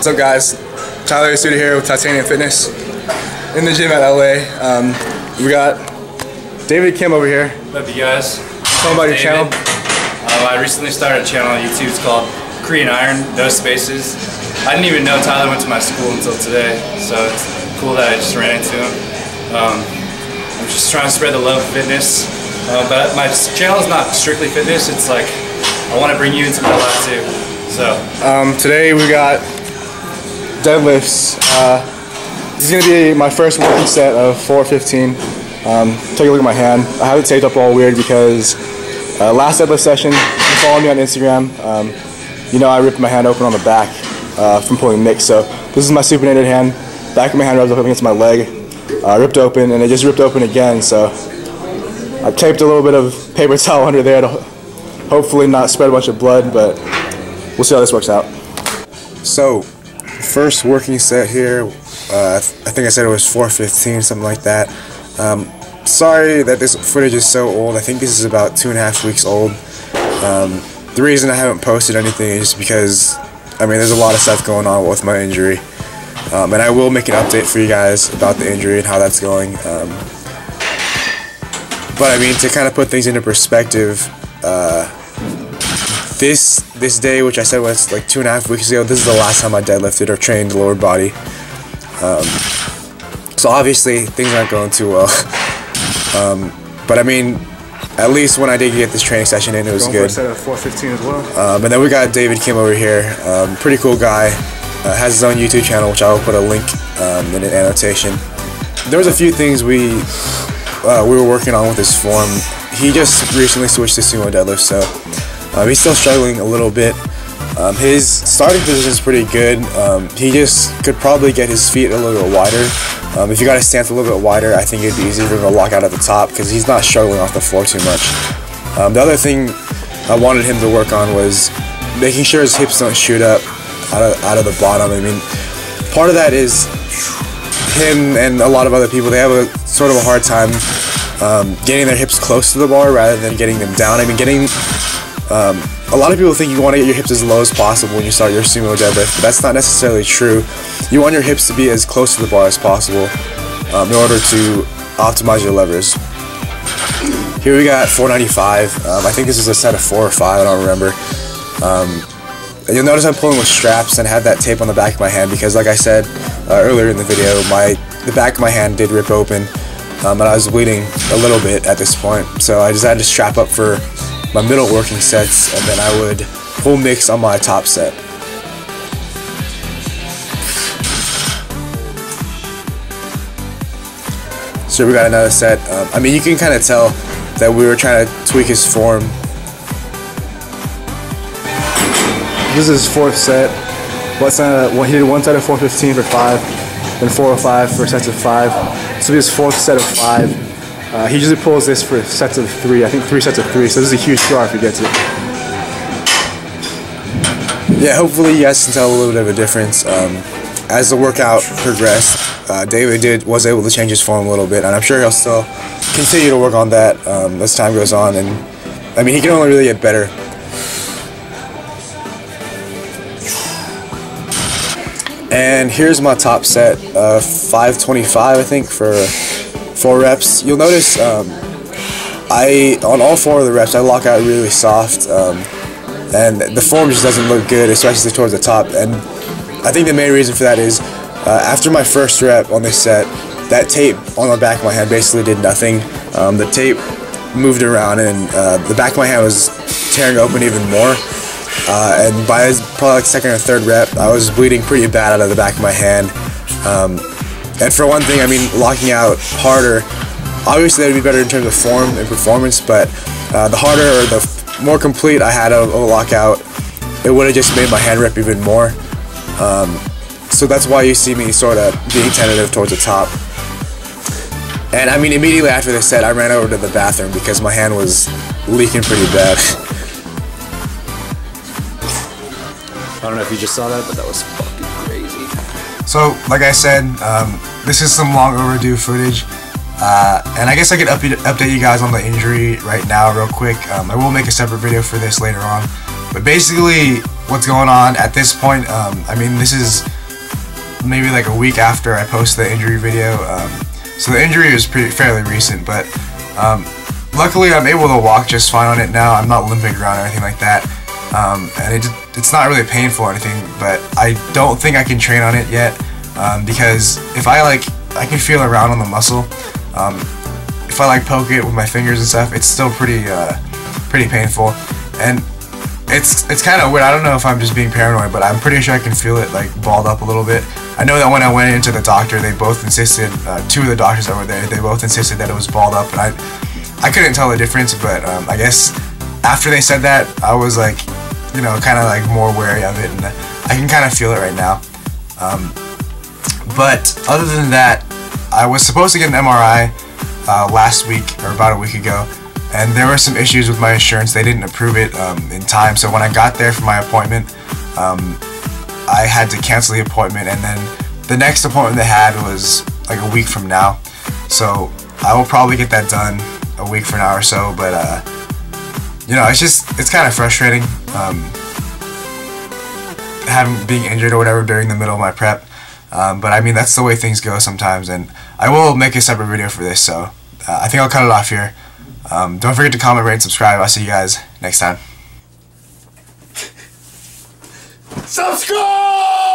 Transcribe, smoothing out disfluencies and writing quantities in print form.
What's up, guys? Tyler Yasuda here with Tytaniumfitness in the gym at LA. We got David Kim over here. What's up, you guys? Tell me about your channel. I recently started a channel on YouTube. It's called KoreanIron, no spaces. I didn't even know Tyler went to my school until today, so it's cool that I just ran into him. I'm just trying to spread the love of fitness, but my channel is not strictly fitness. It's like I want to bring you into my life too. So today we got deadlifts. This is going to be my first working set of 415. Take a look at my hand. I have it taped up all weird because last deadlift session, if you follow me on Instagram, you know I ripped my hand open on the back from pulling mix. So this is my supinated hand. Back of my hand rubs up against my leg. Ripped open, and it just ripped open again. So I taped a little bit of paper towel under there to hopefully not spread a bunch of blood, but we'll see how this works out. So, first working set here, I think I said it was 415, something like that. Sorry that this footage is so old. I think this is about 2.5 weeks old. The reason I haven't posted anything is because, I mean, there's a lot of stuff going on with my injury. And I will make an update for you guys about the injury and how that's going. But I mean, to kind of put things into perspective, this day, which I said was like 2.5 weeks ago, this is the last time I deadlifted or trained the lower body. So obviously things aren't going too well. But I mean, at least when I did get this training session in, it was good. For a set of 415 as well. And then we got David Kim over here, pretty cool guy. Has his own YouTube channel, which I will put a link in an annotation. There was a few things we were working on with his form. He just recently switched to sumo deadlift, so he's still struggling a little bit. His starting position is pretty good. He just could probably get his feet a little bit wider. If you got his stance a little bit wider, I think it'd be easier for him to lock out at the top because he's not struggling off the floor too much. The other thing I wanted him to work on was making sure his hips don't shoot up out of the bottom. I mean, part of that is him and a lot of other people, they have a sort of a hard time getting their hips close to the bar rather than getting them down. I mean, a lot of people think you want to get your hips as low as possible when you start your sumo deadlift, but that's not necessarily true. You want your hips to be as close to the bar as possible in order to optimize your levers. Here we got 495. I think this is a set of 4 or 5, I don't remember. And you'll notice I'm pulling with straps and have that tape on the back of my hand because, like I said earlier in the video, the back of my hand did rip open, and I was bleeding a little bit at this point. So I just had to strap up for my middle working sets, and then I would pull mix on my top set. So we got another set. I mean, you can kind of tell that we were trying to tweak his form. This is his 4th set. He did 1 set of 415 for 5, then 405 for sets of 5. This will be his 4th set of 5. He usually pulls this for sets of 3. I think 3 sets of 3. So this is a huge jar if he gets it. Yeah, hopefully you guys can tell a little bit of a difference. As the workout progressed, David was able to change his form a little bit, and I'm sure he'll still continue to work on that as time goes on. And I mean, he can only really get better. And here's my top set, 525 I think for 4 reps. You'll notice on all 4 of the reps I lock out really soft, and the form just doesn't look good, especially towards the top. And I think the main reason for that is after my first rep on this set, that tape on the back of my hand basically did nothing. The tape moved around, and the back of my hand was tearing open even more. And by probably like 2nd or 3rd rep, I was bleeding pretty bad out of the back of my hand. And for one thing, I mean, locking out harder, obviously that would be better in terms of form and performance, but the harder or the more complete I had of a lockout, it would have just made my hand rip even more. So that's why you see me sort of being tentative towards the top. And I mean, immediately after this set, I ran over to the bathroom because my hand was leaking pretty bad. I don't know if you just saw that, but that was fucking crazy. So, like I said, this is some long overdue footage. And I guess I could update you guys on the injury right now real quick. I will make a separate video for this later on. But basically, what's going on at this point, I mean, this is maybe like a week after I posted the injury video. So the injury was fairly recent, but luckily I'm able to walk just fine on it now. I'm not limping around or anything like that. And it's not really painful or anything, but I don't think I can train on it yet, because if I can feel around on the muscle. If I poke it with my fingers and stuff, it's still pretty painful, and it's kind of weird. I don't know if I'm just being paranoid, but I'm pretty sure I can feel it balled up a little bit. I know that when I went into the doctor, they both insisted, two of the doctors that were there, they both insisted that it was balled up, and I couldn't tell the difference, but I guess after they said that, I was kind of more wary of it, and I can kind of feel it right now. But other than that, I was supposed to get an MRI last week, or about a week ago, and there were some issues with my insurance. They didn't approve it in time, so when I got there for my appointment, I had to cancel the appointment, and then the next appointment they had was a week from now. So I will probably get that done a week from now or so, but it's kind of frustrating being injured or whatever during the middle of my prep. But I mean, that's the way things go sometimes, and I will make a separate video for this, so I think I'll cut it off here. Don't forget to comment, rate, and subscribe. I'll see you guys next time. Subscribe!